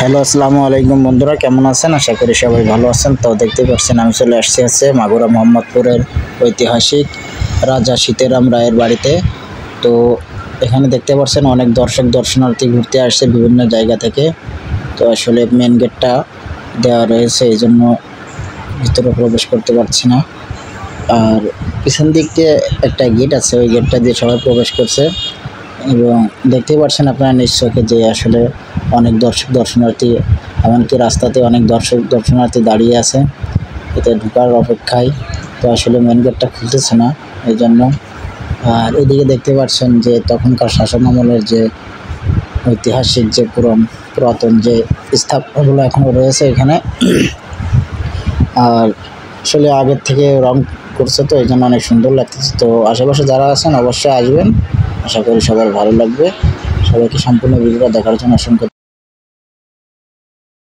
Hello, আসসালামু আলাইকুম বন্ধুরা, কেমন আছেন? আশা করি সবাই ভালো আছেন। তো দেখতে পাচ্ছেন আমি চলে আসছি মাগুরা মোহাম্মদপুরের ঐতিহাসিক রাজা সীতারাম রায়ের বাড়িতে। তো এখানে দেখতে পাচ্ছেন অনেক দর্শনার্থী ঘুরতে আসছে বিভিন্ন জায়গা থেকে। তো আসলে মেন গেটটা দেওয়া রয়েছে, এই জন্য ভিতরে প্রবেশ করতে পারছি না। আর পিছন দিক দিয়ে একটা গেট আছে, ওই গেটটা দিয়ে সবাই প্রবেশ করছে। এবং দেখতেই পাচ্ছেন আপনারা নিশ্চয়ই যে আসলে অনেক দর্শনার্থী, এমনকি রাস্তাতে অনেক দর্শনার্থী দাঁড়িয়ে আছে এতে ঢোকার অপেক্ষায়। তো আসলে মেন গেটটা খুলতেছে না, এই জন্য। আর এদিকে দেখতে পাচ্ছেন যে তখনকার শাসন আমলের যে ঐতিহাসিক যে পুরাতন যে স্থাপনাগুলো এখনও রয়েছে এখানে। আর আসলে আগের থেকে রং করছে, তো এই জন্য অনেক সুন্দর লাগতেছে। তো আশেপাশে যারা আছেন অবশ্যই আসবেন, আশা করি সবার ভালো লাগবে। সবাইকে সম্পূর্ণ ভিডিওটা দেখার জন্য অসংখ্য